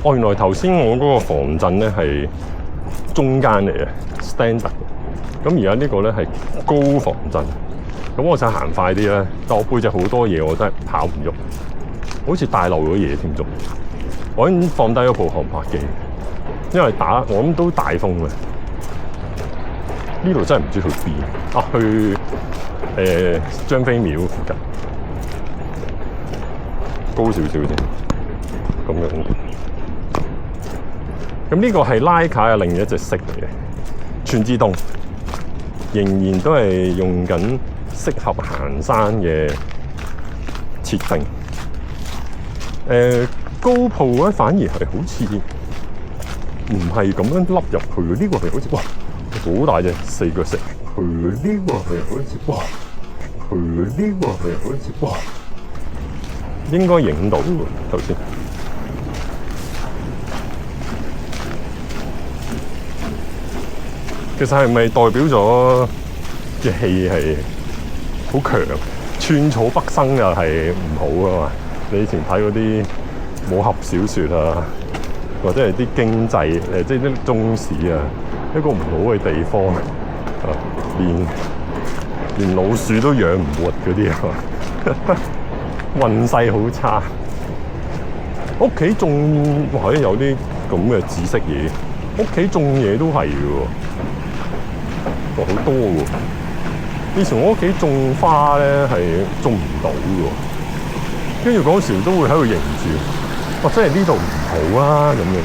哦，原來頭先我嗰個防震咧係中間嚟嘅 standard， 咁而家呢個咧係高防震。咁我想行快啲咧，但我背脊好多嘢，我真係跑唔喐，好似帶漏咗嘢添仲。我已經放低咗部航拍機，因為我諗都大風嘅。呢度真係唔知去邊啊？去張飛廟附近，高少少先，咁樣。咁呢個係徠卡嘅另一隻色嚟嘅，全自動，仍然都係用緊適合行山嘅設定。GoPro 咧反而係好似唔係咁樣凹入去嘅，呢個係好似哇好大隻四腳蛇，佢呢個係好似哇，佢呢個係好似哇，應該影到喎頭先。其實係咪代表咗嘅氣係好強？寸草不生又係唔好啊嘛！你以前睇嗰啲武俠小説啊，或者係啲經濟即係啲中史啊，一個唔好嘅地方啊，連老鼠都養唔活嗰啲啊，運勢好差。屋企種哇，有啲咁嘅紫色嘢，屋企種嘢都係嘅喎。好多喎！以前我屋企種花咧係種唔到嘅，跟住嗰時都會喺度認住，哇！真係呢度唔好啊咁樣。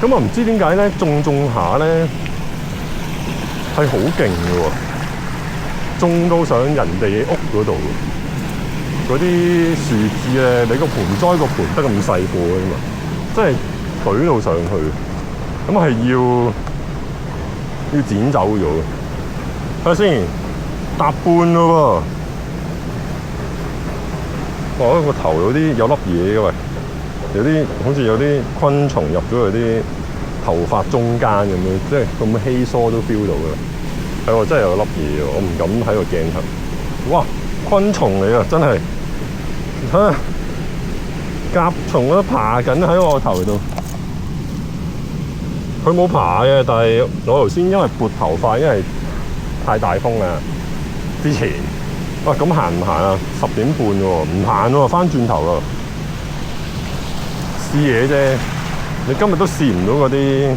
咁啊唔知點解咧種下咧係好勁嘅喎，種到上人哋屋嗰度，嗰啲樹枝咧，你個盆栽個盆得咁細個嘅嘛，真係舉到上去，咁係要剪走咗，睇下先，搭半咯喎！哇，個頭有粒嘢嘅喂，有啲好似有啲昆蟲入咗去啲頭髮中間咁樣，即係咁稀疏都 feel 到嘅。係喎，真係有粒嘢喎，我唔敢喺個鏡頭。哇，昆蟲嚟啊，真係嚇！甲蟲都爬緊喺我頭度。佢冇爬嘅，但係我頭先因為撥頭髮，因為太大風啦。之前，哇咁行唔行啊？10點半喎，唔行喎，翻轉頭啦。試嘢啫，你今日都試唔到嗰啲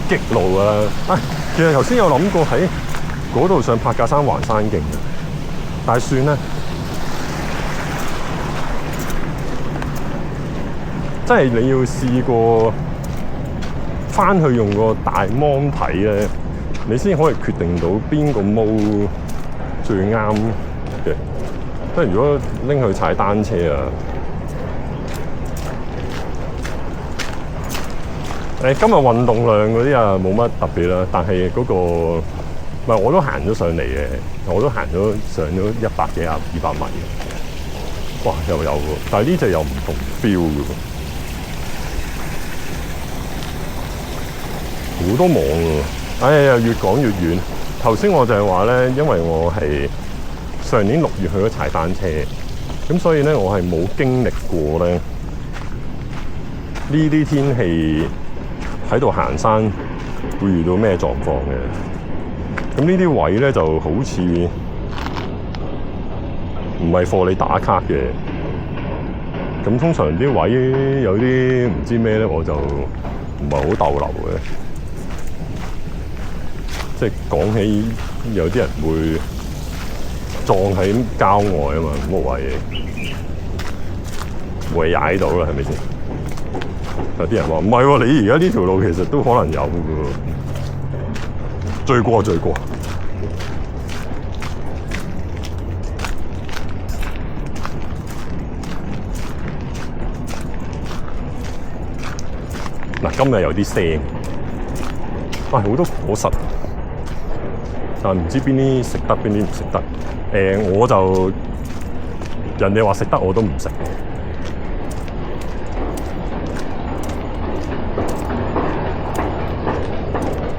激路啊！其實頭先有諗過喺嗰度上柏架山環山徑嘅，但係算啦。真係你要試過。翻去用個大芒睇咧，你先可以決定到邊個毛最啱嘅。即係如果拎去踩單車啊，今日運動量嗰啲啊冇乜特別啦，但係嗰個唔係我都行咗上嚟嘅，我都行咗上咗100幾啊200米嘅。哇，又有喎，但係呢隻又唔同 feel 嘅喎。好多網喎，哎呀，越講越遠。頭先我就係話咧，因為我係上年6月去咗踩單車，咁所以咧我係冇經歷過咧呢啲天氣喺度行山會遇到咩狀況嘅。咁呢啲位咧就好似唔係貨你打卡嘅。咁通常啲位有啲唔知咩咧，我就唔係好逗留嘅。即係講起有啲人會撞喺郊外啊嘛，冇位會踩到啦，係咪先？有啲人話唔係喎，你而家呢條路其實都可能有嘅喎，追過。嗱，今日有啲聲，好多果實。但唔知邊啲食得，邊啲唔食得。我就人哋話食得我都唔食。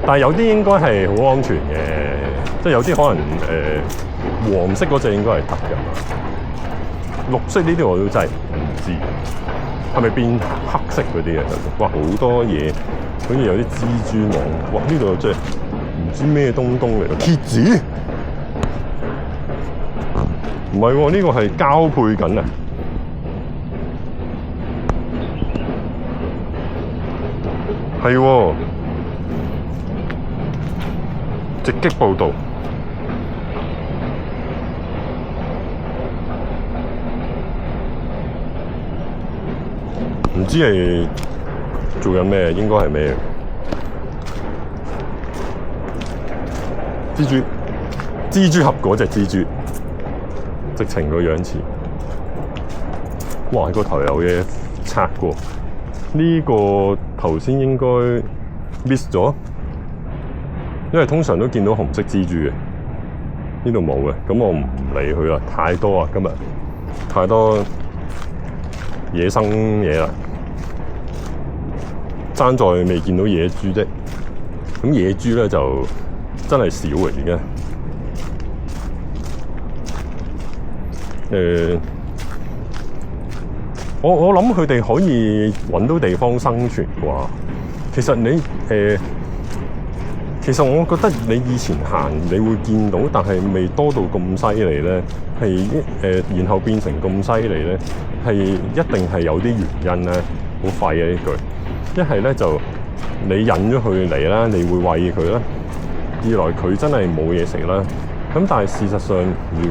但係有啲應該係好安全嘅，即係有啲可能黃色嗰隻應該係得㗎。綠色呢啲我都真係唔知。係咪變黑色嗰啲啊？哇，好多嘢，好似有啲蜘蛛網。哇！呢度真係唔知咩東東嚟嘅蠍子，唔係喎，呢個係交配緊啊！係喎，直擊報導。唔知係做緊咩，應該係咩？蜘蛛俠嗰隻蜘蛛，直情個樣似。哇！個頭有嘢拆過，呢個頭先應該 miss 咗，因為通常都見到紅色蜘蛛嘅，呢度冇嘅，咁我唔理佢啦，太多啊，今日太多野生嘢啦。爭在未見到野豬啫，咁野豬咧就真係少嘅而家。我諗佢哋可以揾到地方生存啩。其實其實我覺得你以前行你會見到，但係未多到咁犀利咧，然後變成咁犀利咧，係一定係有啲原因咧，好廢嘅呢句。一係咧就你引咗佢嚟啦，你會餵佢啦；二來佢真係冇嘢食啦。咁但係事實上，如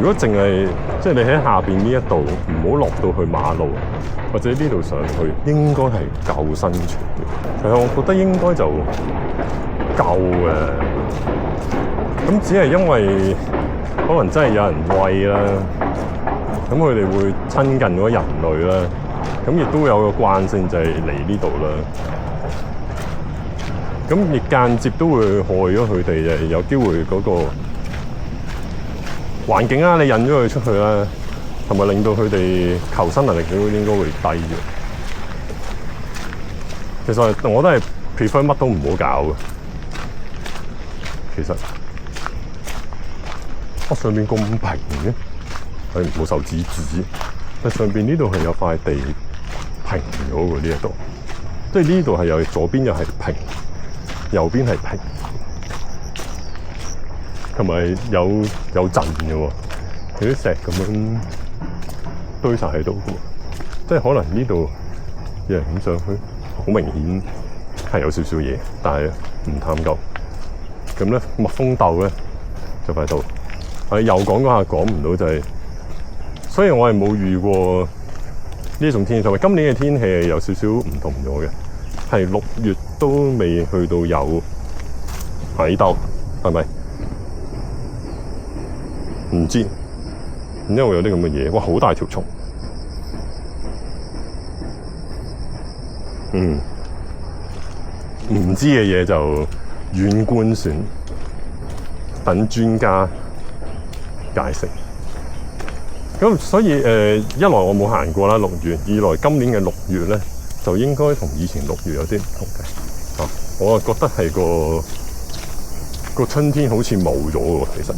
果淨係即係你喺下邊呢一度，唔好落到去馬路或者呢度上去，應該係夠生存嘅。其實我覺得應該就夠嘅。咁只係因為可能真係有人餵啦，咁佢哋會親近咗人類啦。咁亦都有個慣性就係嚟呢度啦，咁亦間接都會害咗佢哋嘅，有機會嗰個環境啊，你引咗佢出去啦，同埋令到佢哋求生能力都應該會低嘅。其實我都係 prefer 乜都唔好搞嘅。其實我上面咁平嘅，係冇手指指，但上邊呢度係有塊地。平咗喎呢一度，即係呢度係有左邊又係平，右邊係平，同埋有陣嘅喎，有啲石咁樣堆晒喺度嘅喎，即係可能呢度有人咁上去，好明顯係有少少嘢，但係唔探究。咁咧蜜蜂竇咧就喺度，又講嗰下講唔到就係，所以我係冇遇過。呢種天氣同埋今年嘅天氣係有少少唔同咗嘅，係6月都未去到有喺兜，係咪？唔知，點解會有啲咁嘅嘢？哇，好大條蟲！唔知嘅嘢就遠觀船，等專家解釋。咁所以一來我冇行過啦6月，二來今年嘅6月咧就應該同以前6月有啲唔同嘅。我覺得係個春天好似冇咗喎，其實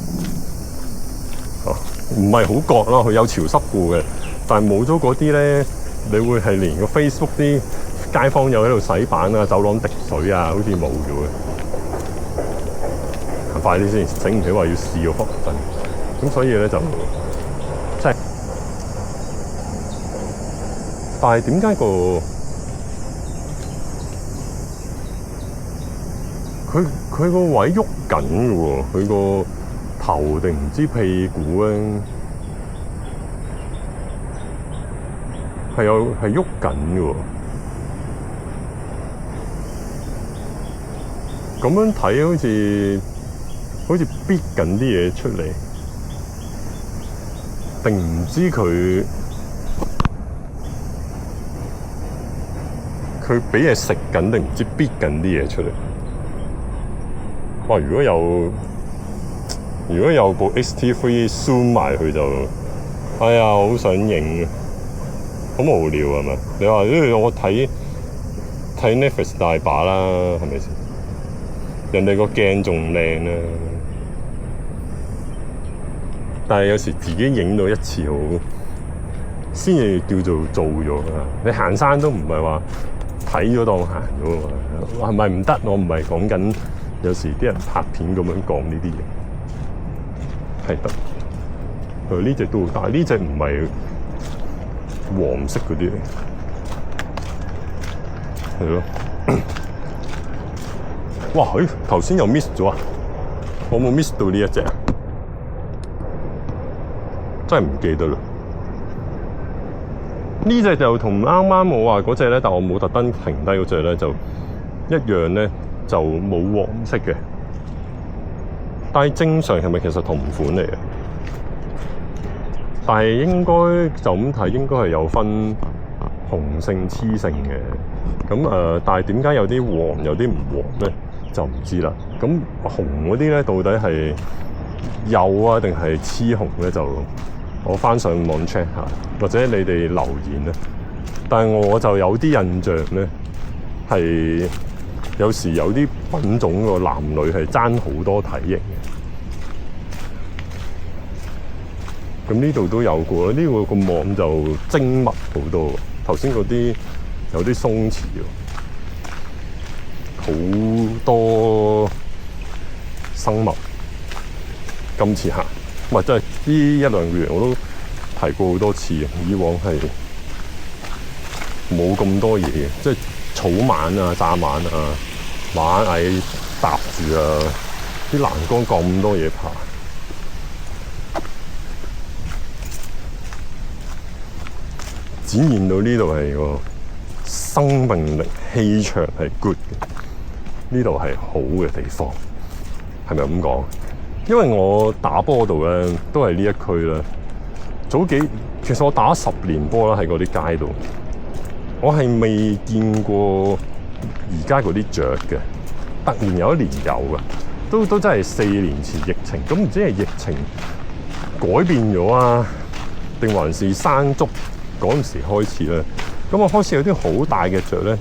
唔係好覺啦，佢有潮濕過嘅，但係冇咗嗰啲咧，你會係連個 Facebook 啲街坊又喺度洗版啊、走廊滴水啊，好似冇咗嘅。快啲先，醒唔起話要試個防震，咁所以咧就。但係點解佢個位喐緊嘅喎？佢個頭定唔知屁股咧係喐緊嘅喎。咁樣睇好似逼緊啲嘢出嚟，定唔知佢俾嘢食緊定唔知逼緊啲嘢出嚟？哇！如果有部 X-T3 zoom 埋佢就，哎呀，好想影啊！好無聊係咪？你話因為我睇 Netflix 大把啦，係咪先？人哋個鏡仲靚啊！但係有時自己影到一次好，先至叫做做咗啊！你行山都唔係話睇咗當行咗喎，係咪唔得？我唔係講緊有時啲人拍片咁樣講呢啲嘢，係得。呢隻都好大，呢隻唔係黃色嗰啲嚟，係咯。哇！頭先又 miss 咗啊！我冇 miss 到呢一隻啊，真係唔記得啦。呢隻就同啱啱我話嗰隻咧，但我冇特登停低嗰隻咧，就一樣咧，就冇黃色嘅。但係正常係咪其實同款嚟嘅？但係應該就咁睇，應該係有分雄性雌性嘅。咁但係點解有啲黃有啲唔黃咧？就唔知啦。咁紅嗰啲咧，到底係幼啊定係雌雄咧？就我翻上網 check 下，或者你哋留言咧。但係我就有啲印象咧，係有時有啲品種個男女係爭好多體型嘅。咁呢度都有過，呢個個網就精密好多。頭先嗰啲有啲鬆弛喎，好多生物。今次行，唔係真係呢一兩個月我都提過好多次，以往係冇咁多嘢嘅，即係草蜢啊、蚱蜢啊、螞蟻搭住啊，啲欄杆咁多嘢爬。展現到呢度係個生命力、氣場係 good 嘅，呢度係好嘅地方，係咪咁講？因為我打波度咧，都係呢一區啦。其實我打10年波啦，喺嗰啲街度，我係未見過而家嗰啲雀嘅。突然有一年有嘅，都真係4年前疫情，咁唔知係疫情改變咗啊，定還是山竹嗰陣時開始咧？咁我開始有啲好大嘅雀咧，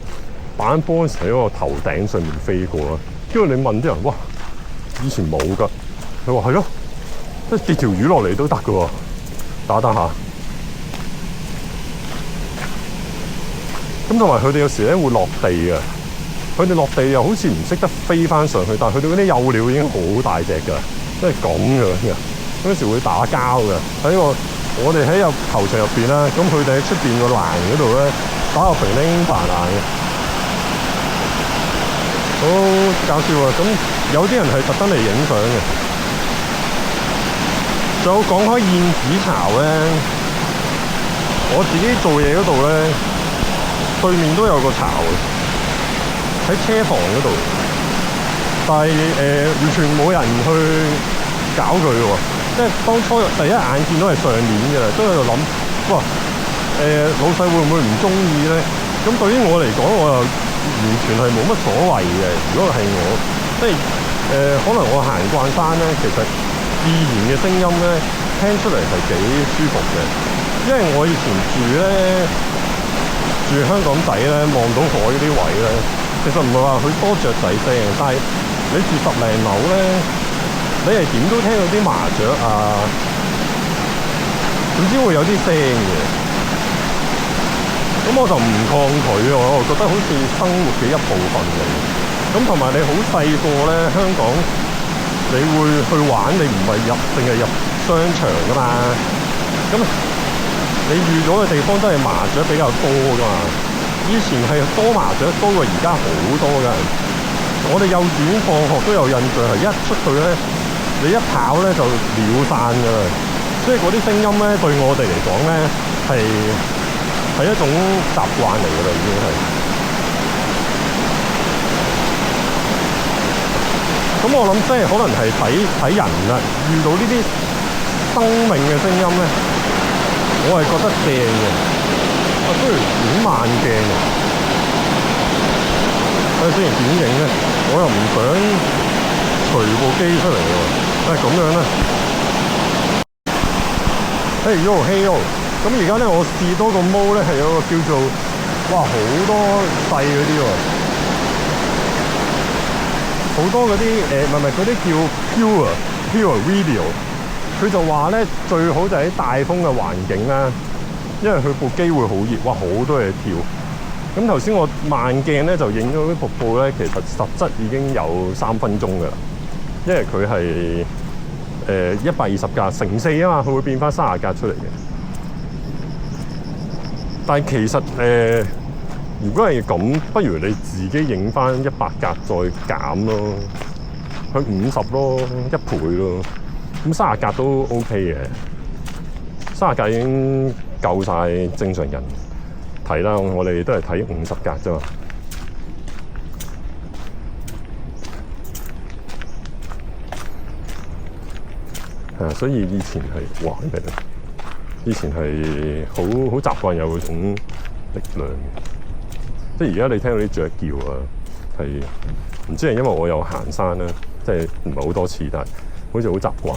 打波嗰時喺我頭頂上面飛過啦。跟住你問啲人，哇，以前冇㗎。佢話係咯，即係跌條魚落嚟都得㗎喎，打下。咁同埋佢哋有時咧會落地嘅，佢哋落地又好似唔識得飛翻上去，但係佢哋嗰啲幼鳥已經好大隻㗎，即係咁樣嘅。嗰時會打交嘅，我哋喺球場入邊啦，咁佢哋喺出邊個欄嗰度咧打個平拎扮爛嘅，好搞笑啊！咁有啲人係特登嚟影相嘅。仲有講開燕子巢咧，我自己做嘢嗰度咧，對面都有個巢喺車房嗰度，但係完全冇人去搞佢嘅喎。即係當初第一眼見到係上年嘅啦，都喺度諗，哇老細會唔會唔中意咧？咁對於我嚟講，我又完全係冇乜所謂嘅。如果係我，即係可能我行慣山咧，其實自然嘅聲音咧，聽出嚟係幾舒服嘅。因為我以前住香港仔咧，望到海嗰啲位咧，其實唔係話佢多雀仔聲，但係你住10零樓咧，你係點都聽到啲麻雀啊，總之會有啲聲嘅。咁我就唔抗拒啊，我覺得好似生活嘅一部分嚟。咁同埋你好細個咧，香港你會去玩，你唔係淨係入商場噶嘛。咁你預咗嘅地方都係麻雀比較多噶嘛。以前係多麻雀多過而家好多噶。我哋幼稚園放學都有印象，係一出去咧，你一跑咧就秒散噶啦。所以嗰啲聲音咧，對我哋嚟講咧係一種習慣嚟噶啦，已經係。咁我諗即係可能係睇人啦，遇到呢啲生命嘅聲音咧，我係覺得正嘅。雖然點慢鏡嘅，雖然點影咧，我又唔想隨部機出嚟喎。咁樣啦。Hey yo hey yo， 咁而家咧我試多個毛咧係有個叫做哇好多細嗰啲喎。好多嗰啲唔係嗰啲叫 pure video，佢就話咧最好就喺大風嘅環境啦，因為佢部機會好熱，哇好多嘢跳。咁頭先我慢鏡咧就影咗啲瀑布咧，其實實質已經有3分鐘㗎啦，因為佢係120格乘4啊嘛，佢會變翻30格出嚟嘅。但係其實如果係咁，不如你自己影翻100格再減咯，去50咯，1倍咯。咁30格都 OK 嘅，30格已經夠晒正常人睇啦。我哋都係睇50格啫嘛。所以以前係哇咩？以前係好習慣有嗰種力量嘅。即係而家你聽到啲雀叫啊，係唔知係因為我有行山啦，即係唔係好多次，但係好似好習慣。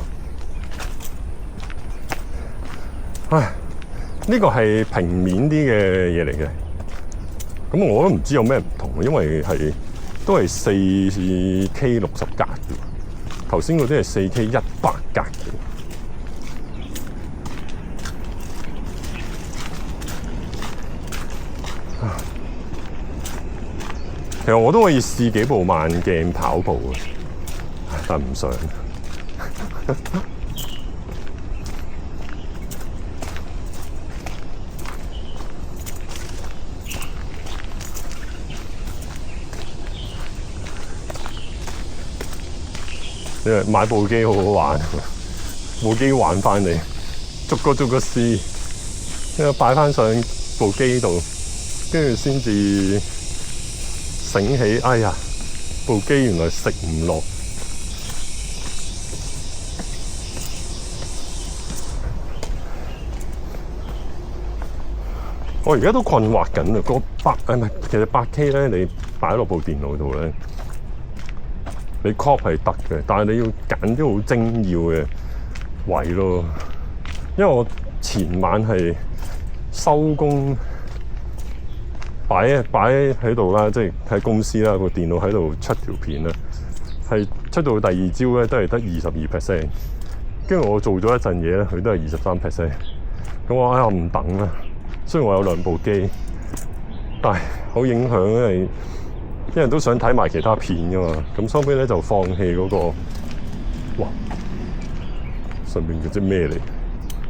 唉，呢個係平面啲嘅嘢嚟嘅，咁我都唔知有咩唔同，因為都係4K 60格嘅，頭先嗰啲係4K 100格嘅。其實我都可以試幾部慢鏡跑步嘅，但唔想。因為買部機好好玩，部機玩翻嚟，逐個試，跟住擺翻上部機度，跟住先至醒起，哎呀，部機原來食唔落。我而家都困惑緊啊！其實8K 咧，你擺落部電腦度咧，你 crop 係得嘅，但係你要揀啲好精要嘅位咯。因為我前晚係收工擺喺度啦，即係喺公司啦，個電腦喺度出條片啦，係出到第二朝咧都係得22%，跟住我做咗一陣嘢咧，佢都係23%。咁我唔等啦，雖然我有2部機，但係好影響，因為都想睇埋其他片噶嘛。咁收尾咧就放棄嗰個，哇！上面嗰隻咩嚟？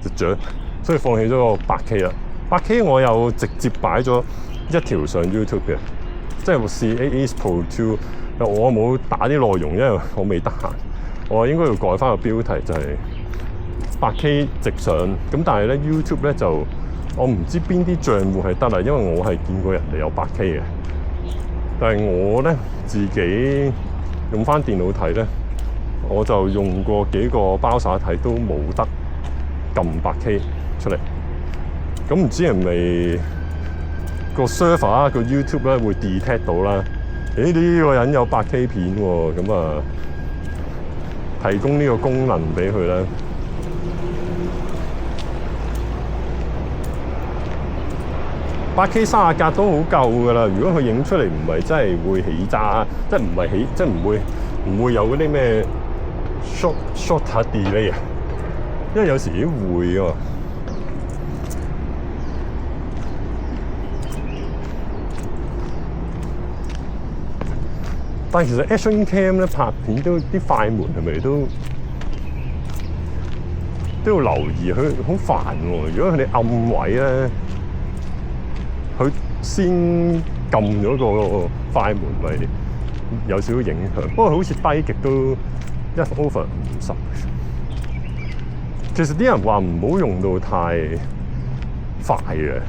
隻雀，所以放棄咗個8K啦。8K 我又直接擺咗一條上 YouTube 嘅，即係試 AAC Pro 2。我冇打啲內容，因為我未得閒。我應該要改翻個標題，就係8K 直上。咁但係咧 YouTube 咧就我唔知邊啲賬戶係得啦，因為我係見過人哋有8K 嘅。但係我咧自己用翻電腦睇咧，我就用過幾個包耍睇都冇得撳8K 出嚟。咁唔知係咪個 server 個 YouTube 咧會 detect 到啦？呢個人有8K 片喎，咁啊提供呢個功能俾佢啦。8K 30格都好夠噶啦。如果佢影出嚟唔係真係會起渣，即係唔係起，即係唔會有嗰啲咩 short delay 啊。因為有時都會噶嘛。但係其實 Action Cam 咧拍片都啲快門係咪都要留意？佢好煩喎。如果佢哋暗位咧，佢先撳咗個快門，咪有少少影響。不過好似低極都1/50。其實啲人話唔好用到太快嘅，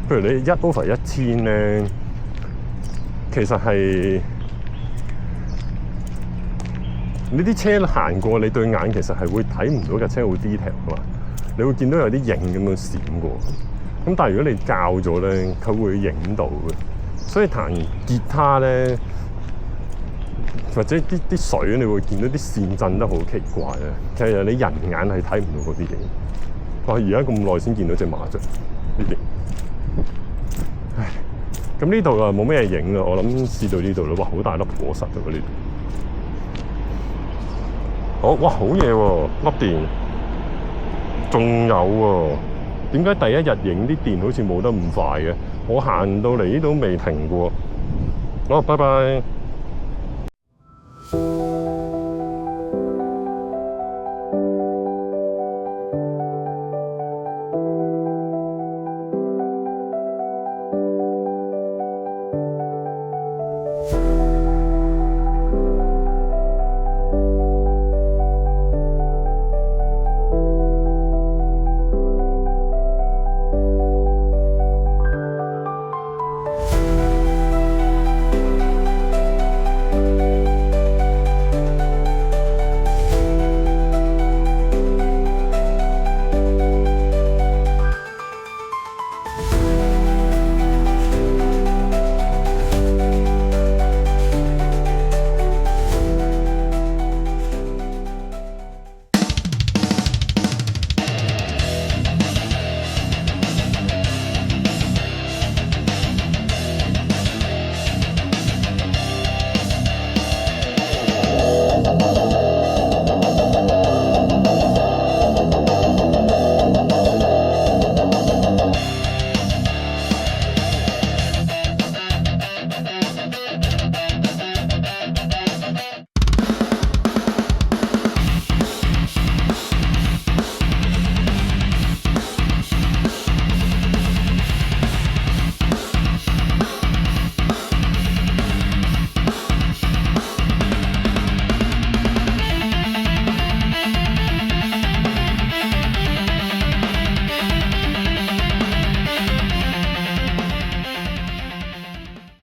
譬如你1/1000咧，其實係你啲車行過，你對眼其實係會睇唔到架車好 detail 噶嘛，你會見到有啲影咁樣閃過。咁但係如果你校咗咧，佢會影到嘅。所以彈吉他咧，或者啲水，你會見到啲線震得好奇怪啊！其實你人眼係睇唔到嗰啲嘢。我而家咁耐先見到隻麻雀呢啲。唉，咁呢度啊冇咩影啦，我諗試到呢度啦。哇，好大粒果實啊！呢度。好，哇，好嘢喎，粒電。仲有喎，點解第一日影啲電好似冇得咁快嘅？我行到嚟呢度未停過。好，拜拜。